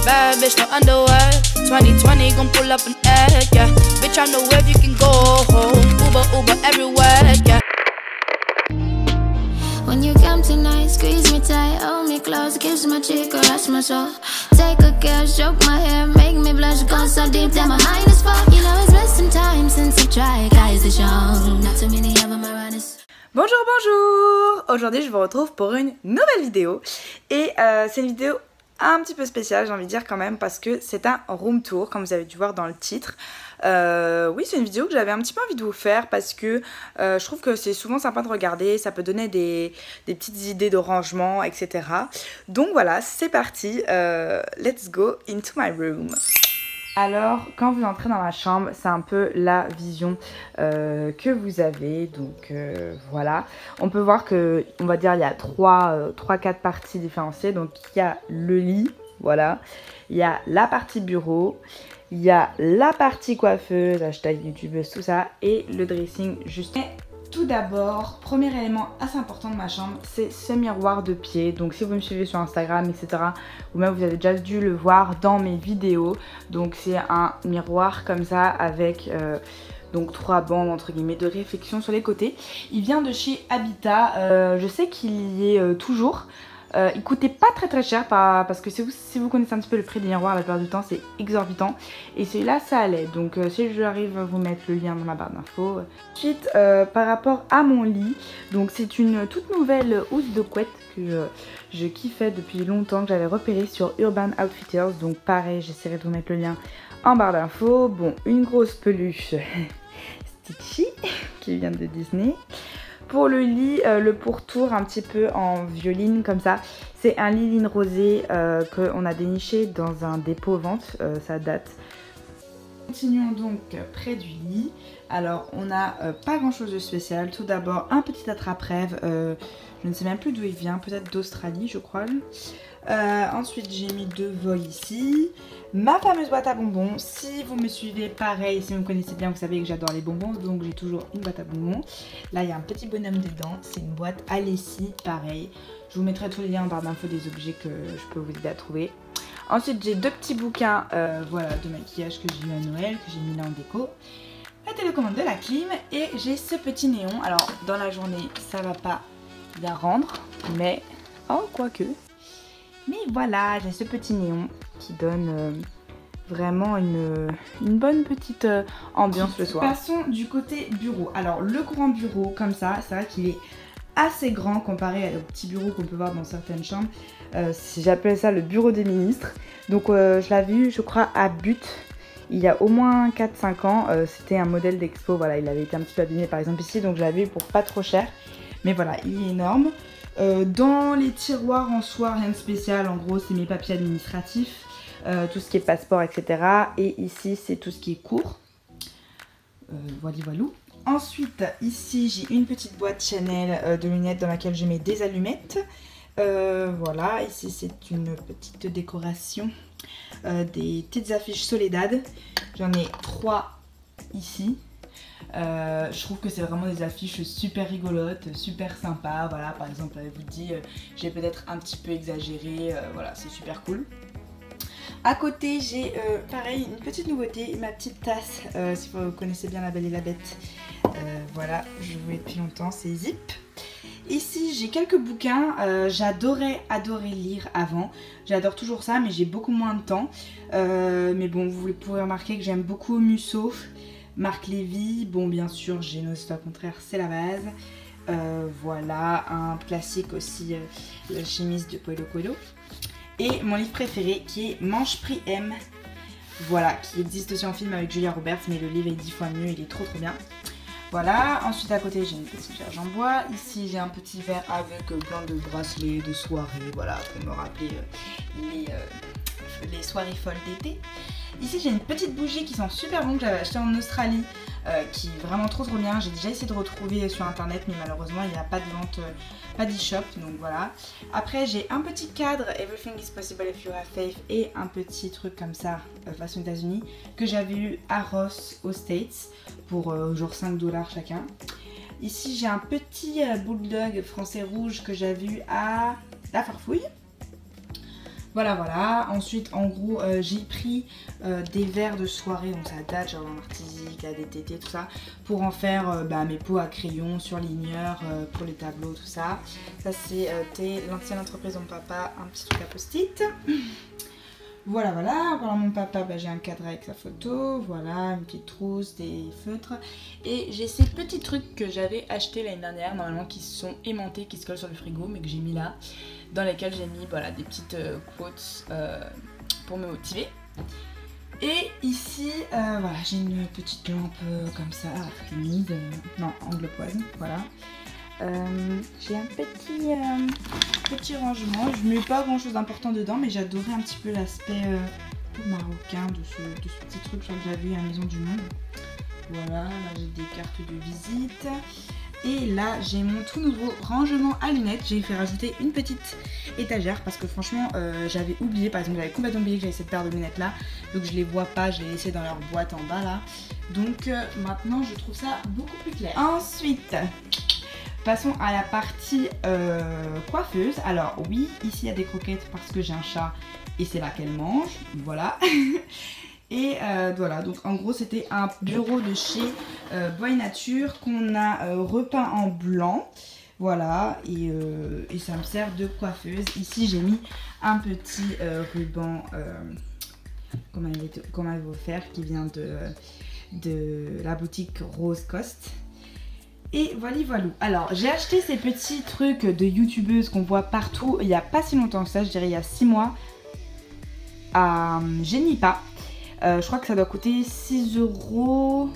Bad bitch, no underwear. 2020 gon' pull up an egg, yeah. Bitch, I know where you can go home. Uber everywhere, yeah. When you come tonight, squeeze me tight, hold me close, kiss my cheek, caress my soul. Take a care, stroke my hair, make me blush, go so deep that my mind is full. You know it's been some time since you tried, guys, it's young. Not too many of them are honest. Bonjour, bonjour! Aujourd'hui je vous retrouve pour une nouvelle vidéo et c'est une vidéo un petit peu spéciale, j'ai envie de dire quand même, parce que c'est un room tour comme vous avez dû voir dans le titre. Oui, c'est une vidéo que j'avais un petit peu envie de vous faire parce que je trouve que c'est souvent sympa de regarder, ça peut donner des petites idées de rangement, etc. Donc voilà, c'est parti, let's go into my room. Alors, quand vous entrez dans ma chambre, c'est un peu la vision que vous avez. Donc voilà, on peut voir que, on va dire, il y a 3-4 parties différenciées. Donc il y a le lit, voilà. Il y a la partie bureau. Il y a la partie coiffeuse, hashtag youtubeuse, tout ça. Et le dressing juste. Tout d'abord, premier élément assez important de ma chambre, c'est ce miroir de pied. Donc si vous me suivez sur Instagram, etc., ou même vous avez déjà dû le voir dans mes vidéos. Donc c'est un miroir comme ça avec donc 3 bandes entre guillemets de réflexion sur les côtés. Il vient de chez Habitat, je sais qu'il y est toujours. Il coûtait pas très cher parce que si vous connaissez un petit peu le prix des miroirs, la plupart du temps c'est exorbitant. Et celui-là ça allait, donc si j'arrive à vous mettre le lien dans la barre d'infos. Ensuite par rapport à mon lit, donc c'est une toute nouvelle housse de couette que je kiffais depuis longtemps, que j'avais repéré sur Urban Outfitters. Donc pareil, j'essaierai de vous mettre le lien en barre d'infos. Bon, une grosse peluche Stitchy qui vient de Disney. Pour le lit, le pourtour un petit peu en violine comme ça, c'est un liline rosé qu'on a déniché dans un dépôt vente, ça date. Continuons donc près du lit. Alors on n'a pas grand chose de spécial. Tout d'abord un petit attrape-rêve, je ne sais même plus d'où il vient, peut-être d'Australie je crois. Ensuite j'ai mis 2 vols ici. Ma fameuse boîte à bonbons, si vous me suivez pareil, si vous me connaissez bien, vous savez que j'adore les bonbons, donc j'ai toujours une boîte à bonbons. Là il y a un petit bonhomme dedans, c'est une boîte Alessi, pareil. Je vous mettrai tous les liens en barre d'infos des objets que je peux vous aider à trouver. Ensuite j'ai 2 petits bouquins voilà, de maquillage que j'ai eu à Noël, que j'ai mis là en déco. La télécommande de la clim et j'ai ce petit néon. Alors dans la journée ça va pas bien rendre, mais oh quoique. Mais voilà, j'ai ce petit néon qui donne vraiment une bonne petite ambiance le soir. Passons du côté bureau. Alors le grand bureau comme ça, c'est vrai qu'il est assez grand comparé au petit bureau qu'on peut voir dans certaines chambres. J'appelle ça le bureau des ministres. Donc je l'avais eu je crois à But il y a au moins 4-5 ans. C'était un modèle d'expo, voilà, il avait été un petit peu abîmé par exemple ici. Donc je l'avais eu pour pas trop cher. Mais voilà, il est énorme. Dans les tiroirs en soi, rien de spécial, en gros c'est mes papiers administratifs, tout ce qui est passeport, etc. Et ici c'est tout ce qui est cours. Voilà. Ensuite ici j'ai une petite boîte Chanel de lunettes dans laquelle je mets des allumettes. Voilà, ici c'est une petite décoration, des petites affiches Soledad. J'en ai 3 ici. Je trouve que c'est vraiment des affiches super rigolotes, super sympas. Voilà, par exemple, elle vous dit j'ai peut-être un petit peu exagéré, voilà, c'est super cool. À côté, j'ai pareil une petite nouveauté, ma petite tasse, si vous connaissez bien La Belle et la Bête. Voilà, je voulais depuis longtemps, c'est Zip. Ici, j'ai quelques bouquins, j'adorais lire avant. J'adore toujours ça, mais j'ai beaucoup moins de temps. Mais bon, vous pourrez remarquer que j'aime beaucoup Musso. Marc Lévy, bon bien sûr Génos, au contraire c'est la base. Voilà, un classique aussi, la chemise de Paulo Coelho. Et mon livre préféré qui est Mange Prix M. Voilà, qui existe aussi en film avec Julia Roberts, mais le livre est 10 fois mieux, il est trop bien. Voilà, ensuite à côté j'ai une petite verge en bois. Ici j'ai un petit verre avec plein de bracelets de soirée, voilà, pour me rappeler les soirées folles d'été. Ici j'ai une petite bougie qui sent super bon que j'avais acheté en Australie, qui est vraiment trop bien. J'ai déjà essayé de retrouver sur internet mais malheureusement il n'y a pas de vente, pas d'e-shop, donc voilà. Après j'ai un petit cadre Everything is possible if you have faith et un petit truc comme ça façon États-Unis que j'avais eu à Ross aux States pour genre 5 $ chacun. Ici j'ai un petit bulldog français rouge que j'avais eu à La Farfouille. Voilà. Ensuite, en gros, j'ai pris des verres de soirée, donc ça date, genre la Martinique, la DTT, tout ça, pour en faire mes pots à crayon, surligneurs, pour les tableaux, tout ça. Ça, c'est l'ancienne entreprise de mon papa, un petit truc à post-it. Voilà. Pour mon papa, j'ai un cadre avec sa photo, voilà, une petite trousse, des feutres. Et j'ai ces petits trucs que j'avais achetés l'année dernière, normalement qui sont aimantés, qui se collent sur le frigo, mais que j'ai mis là, dans lesquels j'ai mis voilà, des petites quotes pour me motiver. Et ici, voilà, j'ai une petite lampe comme ça, timide, non, angle poison, voilà. J'ai un petit rangement, je ne mets pas grand chose d'important dedans, mais j'adorais un petit peu l'aspect marocain de ce petit truc que j'avais vu à la Maison du Monde. Voilà, là j'ai des cartes de visite. Et là j'ai mon tout nouveau rangement à lunettes. J'ai fait rajouter une petite étagère parce que franchement j'avais oublié, par exemple j'avais complètement oublié que j'avais cette paire de lunettes là. Donc je les vois pas, je les ai laissées dans leur boîte en bas là. Donc maintenant je trouve ça beaucoup plus clair. Ensuite, passons à la partie coiffeuse. Alors oui, ici il y a des croquettes parce que j'ai un chat et c'est là qu'elle mange. Voilà. Et voilà, donc en gros c'était un bureau de chez Boy Nature qu'on a repeint en blanc. Voilà, et ça me sert de coiffeuse. Ici j'ai mis un petit ruban qu'on m'avait offert qui vient de la boutique Rose Cost. Et voilà. Alors j'ai acheté ces petits trucs de youtubeuse qu'on voit partout il n'y a pas si longtemps que ça, je dirais il y a 6 mois à Genipa. Je crois que ça doit coûter 6 €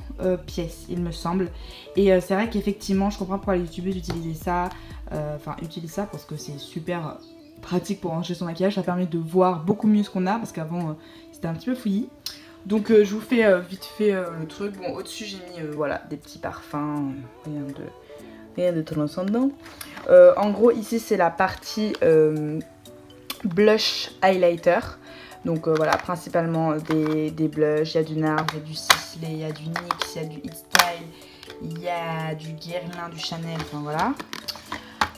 pièce, il me semble. Et c'est vrai qu'effectivement, je comprends pourquoi les youtubeuses utilisent ça. Utilisent ça parce que c'est super pratique pour ranger son maquillage. Ça permet de voir beaucoup mieux ce qu'on a parce qu'avant, c'était un petit peu fouillis. Donc je vous fais vite fait le truc. Bon, au-dessus, j'ai mis voilà, des petits parfums. Rien de transcendant. En gros, ici, c'est la partie blush highlighter. Donc voilà, principalement des blushs, il y a du NARS, il y a du Sisley, il y a du NYX, il y a du Hit Style, il y a du Guerlain, du Chanel, enfin voilà.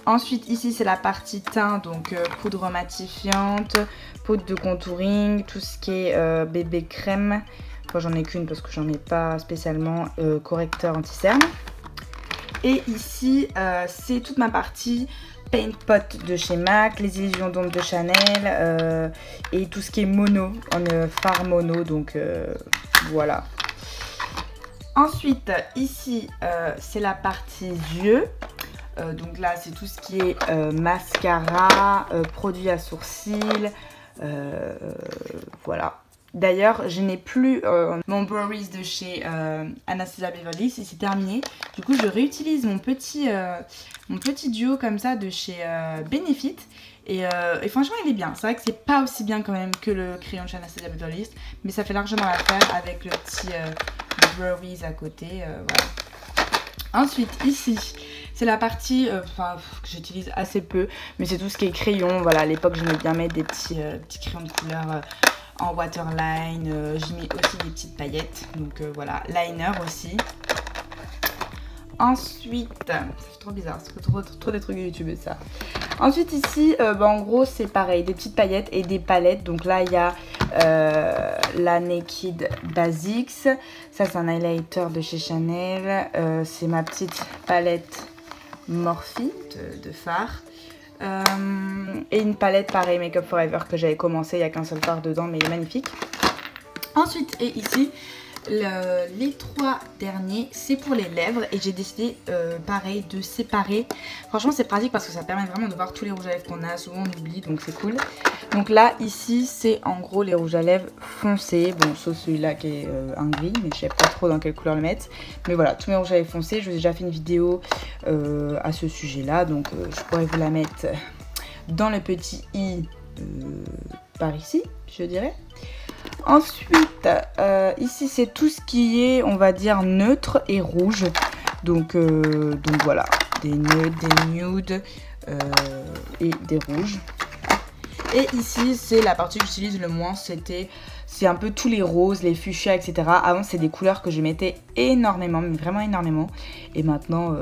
Ensuite ici c'est la partie teint, donc poudre matifiante, poudre de contouring, tout ce qui est bébé crème. Enfin j'en ai qu'une parce que j'en ai pas spécialement, correcteur anti-cerne. Et ici c'est toute ma partie Paint Pot de chez MAC, les illusions d'ombre de Chanel et tout ce qui est mono, en fard mono, donc voilà. Ensuite, ici, c'est la partie yeux. Donc là, c'est tout ce qui est mascara, produit à sourcils, voilà. D'ailleurs, je n'ai plus mon Browies de chez Anastasia Beverly, c'est terminé. Du coup, je réutilise mon petit duo comme ça de chez Benefit. Et franchement, il est bien. C'est vrai que c'est pas aussi bien quand même que le crayon de chez Anastasia Beverly, mais ça fait largement l'affaire avec le petit Browies à côté. Voilà. Ensuite, ici, c'est la partie que j'utilise assez peu, mais c'est tout ce qui est crayon. Voilà, à l'époque, j'aimais bien mettre des petits crayons de couleur en waterline, j'ai mis aussi des petites paillettes, donc voilà, liner aussi. Ensuite, c'est trop bizarre, c'est trop des trucs de YouTube ça. Ensuite ici, en gros c'est pareil, des petites paillettes et des palettes. Donc là il y a la Naked Basics, ça c'est un highlighter de chez Chanel, c'est ma petite palette Morphe de fard. Et une palette pareil Make Up Forever que j'avais commencé, il n'y a qu'un seul fard dedans mais il est magnifique. Ensuite et ici les 3 derniers c'est pour les lèvres et j'ai décidé pareil de séparer. Franchement c'est pratique parce que ça permet vraiment de voir tous les rouges à lèvres qu'on a, souvent on oublie donc c'est cool. Donc là ici c'est en gros les rouges à lèvres foncés, bon sauf celui-là qui est un gris mais je sais pas trop dans quelle couleur le mettre. Mais voilà, tous mes rouges à lèvres foncés, je vous ai déjà fait une vidéo à ce sujet là, donc je pourrais vous la mettre dans le petit i par ici je dirais. Ensuite ici c'est tout ce qui est on va dire neutre et rouge, donc voilà, des neutres, des nudes et des rouges. Et ici c'est la partie que j'utilise le moins, c'est un peu tous les roses, les fuchsias etc. Avant c'est des couleurs que je mettais énormément, mais vraiment énormément. Et maintenant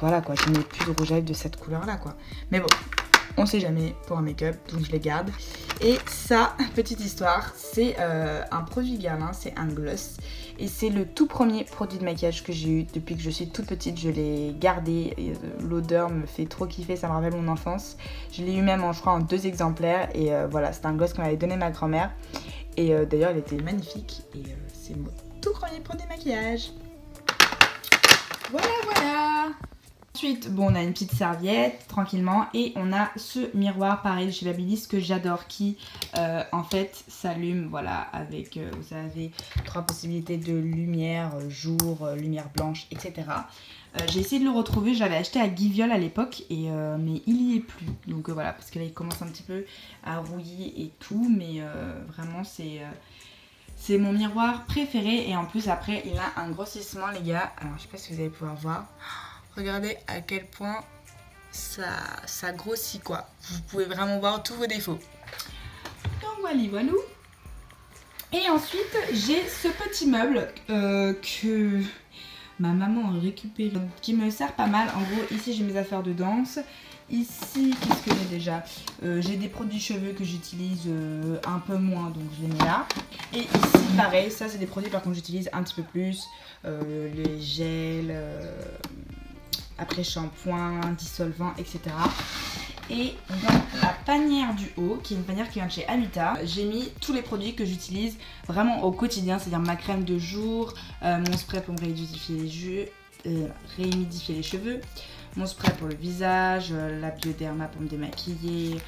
voilà quoi, je mets plus de rouge à lèvres de cette couleur là quoi. Mais bon, on sait jamais pour un make-up, donc je les garde. Et ça, petite histoire, c'est un produit Guerlain, c'est un gloss. Et c'est le tout premier produit de maquillage que j'ai eu depuis que je suis toute petite. Je l'ai gardé, l'odeur me fait trop kiffer, ça me rappelle mon enfance. Je l'ai eu même je crois en 2 exemplaires. Et voilà, c'est un gloss qu'on m'avait donné ma grand-mère. Et d'ailleurs, il était magnifique. Et c'est mon tout premier produit de maquillage. Voilà. Ensuite, bon, on a une petite serviette, tranquillement, et on a ce miroir, pareil, de chez Babyliss, que j'adore, qui, en fait, s'allume, voilà, avec, vous avez 3 possibilités de lumière, jour, lumière blanche, etc. J'ai essayé de le retrouver, j'avais acheté à Giviol à l'époque, mais il y est plus, donc voilà, parce que là, il commence un petit peu à rouiller et tout, mais vraiment, c'est mon miroir préféré, et en plus, après, il a un grossissement, les gars. Alors, je sais pas si vous allez pouvoir voir. Regardez à quel point ça grossit, quoi. Vous pouvez vraiment voir tous vos défauts. Donc voilà. Et ensuite, j'ai ce petit meuble que ma maman a récupéré, qui me sert pas mal. En gros, ici j'ai mes affaires de danse. Ici, qu'est-ce que j'ai déjà? J'ai des produits cheveux que j'utilise un peu moins, donc je les mets là. Et ici, pareil, ça c'est des produits par contre j'utilise un petit peu plus. Les gels... après shampoing, dissolvant, etc. Et dans la panière du haut, qui est une panière qui vient de chez Amita, j'ai mis tous les produits que j'utilise vraiment au quotidien, c'est-à-dire ma crème de jour, mon spray pour me réhumidifier les cheveux, mon spray pour le visage, la Bioderma pour me démaquiller,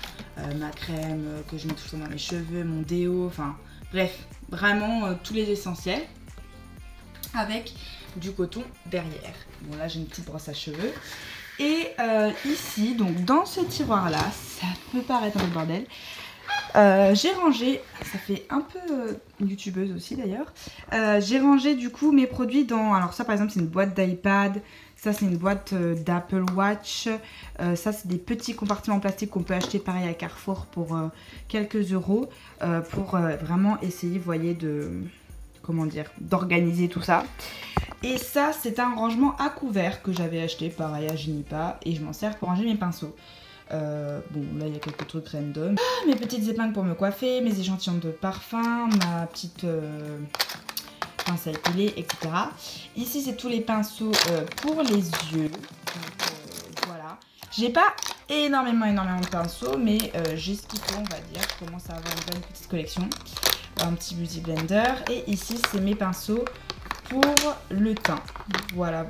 ma crème que je mets tout le temps dans mes cheveux, mon déo, enfin bref, vraiment tous les essentiels, avec du coton derrière. Bon là j'ai une petite brosse à cheveux. Et ici, donc dans ce tiroir là, ça peut paraître un peu bordel, j'ai rangé, ça fait un peu youtubeuse aussi d'ailleurs, j'ai rangé du coup mes produits dans, alors ça par exemple c'est une boîte d'iPad, ça c'est une boîte d'Apple Watch, ça c'est des petits compartiments en plastique qu'on peut acheter pareil à Carrefour pour quelques euros, pour vraiment essayer, vous voyez, d'organiser tout ça. Et ça c'est un rangement à couvert que j'avais acheté pareil à Genipa et je m'en sers pour ranger mes pinceaux. Bon là il y a quelques trucs random. Mes petites épingles pour me coiffer, mes échantillons de parfum, ma petite pince à épiler, etc. Ici c'est tous les pinceaux pour les yeux. Donc voilà. J'ai pas énormément de pinceaux, mais j'ai ce qu'il faut, on va dire. Je commence à avoir une bonne petite collection. Un petit beauty blender. Et ici c'est mes pinceaux pour le teint. Voilà.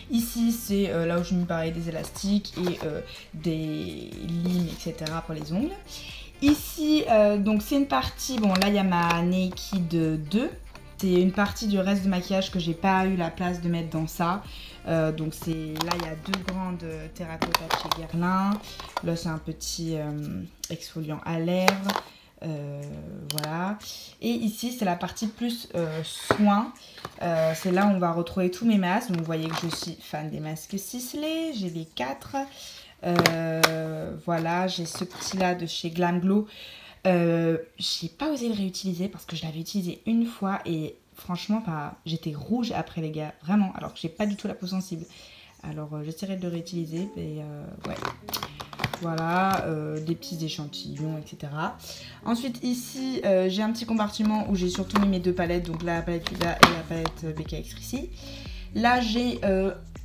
Ici c'est là où je mets pareil des élastiques et des limes, etc. pour les ongles. Ici donc c'est une partie, bon là il y a ma Naked 2. C'est une partie du reste de maquillage que j'ai pas eu la place de mettre dans ça. Donc c'est là il y a 2 grandes terracotta de chez Guerlain. Là c'est un petit exfoliant à lèvres. Voilà. Et ici c'est la partie plus soins. C'est là où on va retrouver tous mes masques. Donc vous voyez que je suis fan des masques ciselés. J'ai les 4. Voilà, j'ai ce petit là de chez Glam Glow. J'ai pas osé le réutiliser parce que je l'avais utilisé une fois et franchement j'étais rouge après les gars, vraiment, alors que j'ai pas du tout la peau sensible. Alors j'essaierai de le réutiliser et ouais. Voilà, des petits échantillons, etc. Ensuite ici j'ai un petit compartiment où j'ai surtout mis mes 2 palettes, donc la palette Huda et la palette BKX ici. Là j'ai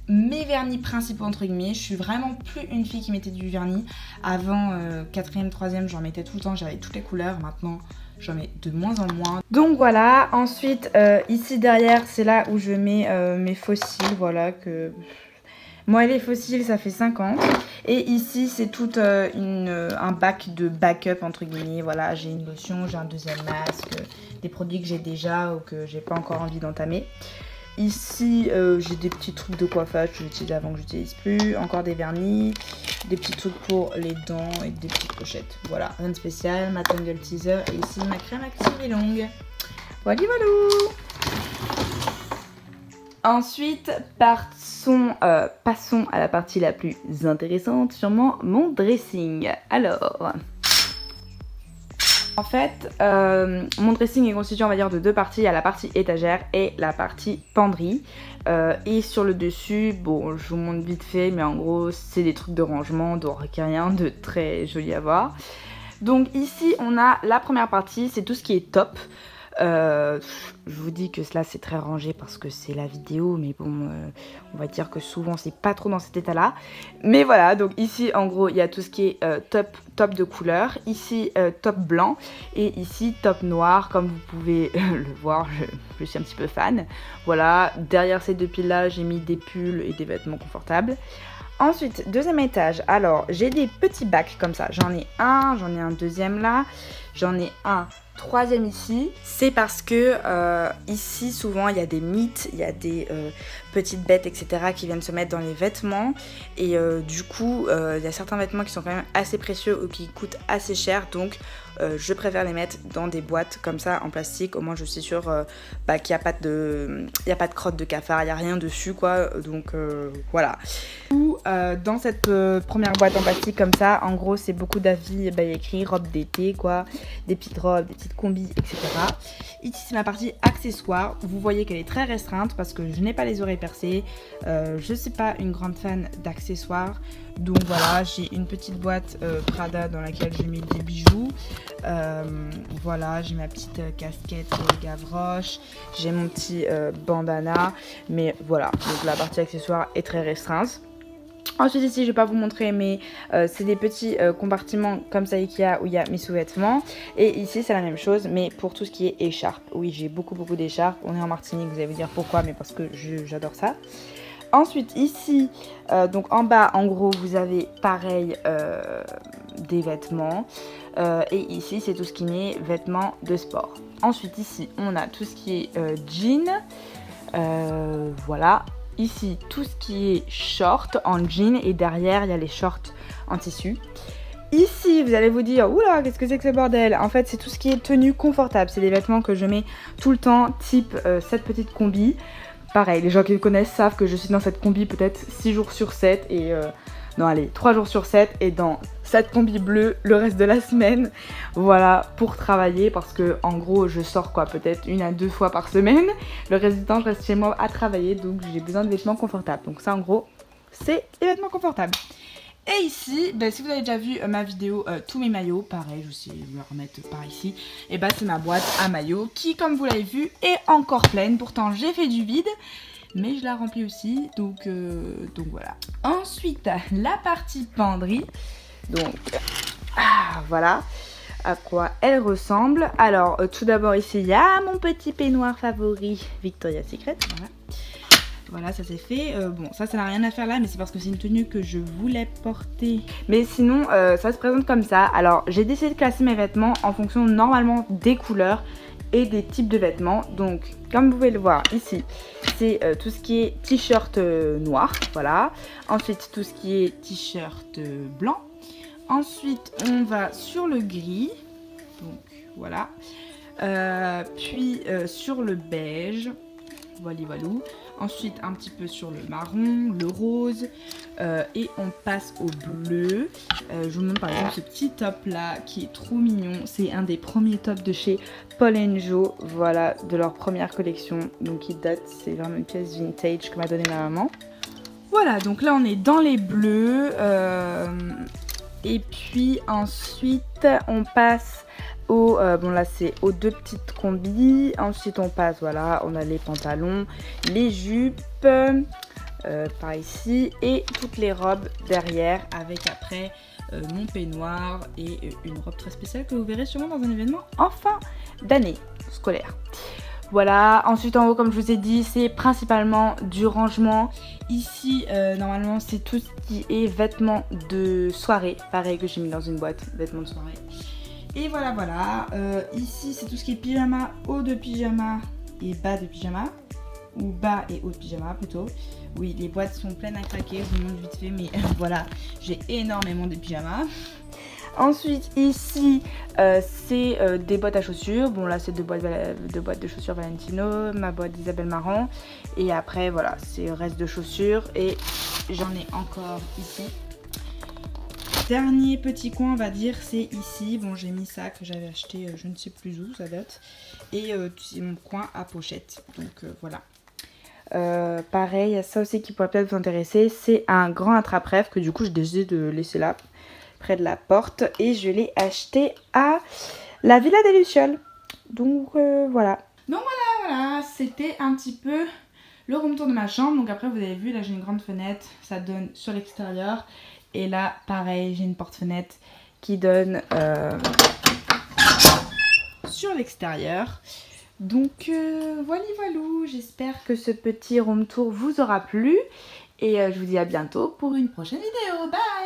mes vernis principaux entre guillemets. Je suis vraiment plus une fille qui mettait du vernis. Avant 4e, 3e j'en mettais tout le temps, j'avais toutes les couleurs. Maintenant j'en mets de moins en moins. Donc voilà, ensuite ici derrière c'est là où je mets mes fossiles. Voilà que... Moi les fossiles ça fait 50. Et ici c'est tout un bac de backup entre guillemets. Voilà, j'ai une lotion, j'ai un 2e masque, des produits que j'ai déjà ou que j'ai pas encore envie d'entamer. Ici j'ai des petits trucs de coiffage que j'utilisais avant que j'utilise plus. Encore des vernis, des petits trucs pour les dents et des petites pochettes. Voilà, rien de spécial, ma Tangle Teaser et ici ma crème active et longue. Voilà. Ensuite, passons à la partie la plus intéressante, sûrement mon dressing. Alors, En fait, mon dressing est constitué, on va dire, de deux parties. Il y a la partie étagère et la partie penderie. Et sur le dessus, bon, je vous montre vite fait, mais en gros, c'est des trucs de rangement, donc rien de très joli à voir. Donc ici, on a la première partie, c'est tout ce qui est top. Je vous dis que cela c'est très rangé parce que c'est la vidéo, mais bon, on va dire que souvent c'est pas trop dans cet état là, mais voilà. Donc ici en gros il y a tout ce qui est top de couleur, ici top blanc et ici top noir, comme vous pouvez le voir, je suis un petit peu fan. Voilà, derrière ces deux piles là j'ai mis des pulls et des vêtements confortables. Ensuite, deuxième étage, alors j'ai des petits bacs comme ça, j'en ai un deuxième là, j'en ai un troisième ici. C'est parce que ici souvent il y a des mythes, il y a des petites bêtes etc qui viennent se mettre dans les vêtements et du coup il y a certains vêtements qui sont quand même assez précieux ou qui coûtent assez cher, donc je préfère les mettre dans des boîtes comme ça en plastique, au moins je suis sûre qu'il n'y a pas de crotte de cafard, il n'y a rien dessus quoi, donc voilà. Dans cette première boîte en plastique comme ça, en gros c'est beaucoup d'avis, il y a écrit robe d'été quoi, des petites robes, des petites combis etc. Ici c'est ma partie accessoires, vous voyez qu'elle est très restreinte parce que je n'ai pas les oreilles percées, je ne suis pas une grande fan d'accessoires, donc voilà, j'ai une petite boîte Prada dans laquelle j'ai mis des bijoux, voilà, j'ai ma petite casquette Gavroche, j'ai mon petit bandana, mais voilà, donc la partie accessoires est très restreinte. Ensuite ici je vais pas vous montrer, mais c'est des petits compartiments comme ça Ikea où il y a mes sous-vêtements. Et ici c'est la même chose mais pour tout ce qui est écharpe. Oui, j'ai beaucoup d'écharpes, on est en Martinique, vous allez vous dire pourquoi, mais parce que j'adore ça. Ensuite ici, donc en bas en gros vous avez pareil des vêtements. Et ici c'est tout ce qui est vêtements de sport. Ensuite ici on a tout ce qui est jean, voilà. Ici, tout ce qui est short en jean et derrière, il y a les shorts en tissu. Ici, vous allez vous dire, oula, qu'est-ce que c'est que ce bordel? En fait, c'est tout ce qui est tenue confortable. C'est des vêtements que je mets tout le temps, type cette petite combi. Pareil, les gens qui me connaissent savent que je suis dans cette combi peut-être 6 jours sur 7 et... non, allez, 3 jours sur 7 et dans cette combi bleue le reste de la semaine. Voilà, pour travailler parce que en gros je sors quoi, peut-être 1 à 2 fois par semaine. Le reste du temps je reste chez moi à travailler, donc j'ai besoin de vêtements confortables. Donc ça en gros c'est les vêtements confortables. Et ici, ben, si vous avez déjà vu ma vidéo tous mes maillots, pareil, je vais me remettre par ici. Et ben c'est ma boîte à maillots qui, comme vous l'avez vu, est encore pleine. Pourtant j'ai fait du vide, mais je la remplis aussi, donc voilà. Ensuite, la partie penderie. Donc, voilà à quoi elle ressemble. Alors, tout d'abord ici, il y a mon petit peignoir favori, Victoria's Secret. Voilà. Voilà, ça c'est fait. Bon, ça n'a rien à faire là, mais c'est parce que c'est une tenue que je voulais porter. Mais sinon, ça se présente comme ça. Alors, j'ai décidé de classer mes vêtements en fonction normalement des couleurs et des types de vêtements. Donc comme vous pouvez le voir ici, c'est tout ce qui est t-shirt noir, voilà. Ensuite tout ce qui est t-shirt blanc. Ensuite on va sur le gris, donc voilà. Puis sur le beige, voilà. Ensuite un petit peu sur le marron, le rose, et on passe au bleu. Je vous montre par exemple ce petit top là qui est trop mignon. C'est un des premiers tops de chez Paul & Jo, voilà, de leur première collection. Donc il date, c'est vraiment une pièce vintage que m'a donné ma maman. Voilà, donc là on est dans les bleus. Et puis ensuite on passe au, bon là c'est aux deux petites combis. Ensuite on passe, voilà, on a les pantalons, les jupes par ici et toutes les robes derrière, avec après mon peignoir et une robe très spéciale que vous verrez sûrement dans un événement en fin d'année scolaire. Voilà, ensuite en haut comme je vous ai dit c'est principalement du rangement. Ici normalement c'est tout ce qui est vêtements de soirée, pareil que j'ai mis dans une boîte, vêtements de soirée. Et voilà, ici c'est tout ce qui est pyjama, haut de pyjama et bas de pyjama. Ou bas et haut de pyjama plutôt. Oui, les boîtes sont pleines à craquer, je vous montre vite fait, mais voilà, j'ai énormément de pyjamas. Ensuite ici c'est des boîtes à chaussures. Bon là c'est deux boîtes de chaussures Valentino, ma boîte d'Isabelle Marant. Et après voilà, c'est le reste de chaussures. Et j'en ai encore ici. dernier petit coin, on va dire, c'est ici. Bon, j'ai mis ça que j'avais acheté, je ne sais plus où, ça date. Et c'est mon coin à pochette. Donc voilà. Pareil, ça aussi qui pourrait peut-être vous intéresser. C'est un grand attrape-rêve que du coup, j'ai décidé de laisser là, près de la porte. Et je l'ai acheté à la Villa des Lucioles. Donc voilà. Donc voilà, c'était un petit peu le room tour de ma chambre. Donc après, vous avez vu, là j'ai une grande fenêtre, ça donne sur l'extérieur. Et là, pareil, j'ai une porte-fenêtre qui donne sur l'extérieur. Donc voilà, j'espère que ce petit room tour vous aura plu. Et je vous dis à bientôt pour une prochaine vidéo. Bye!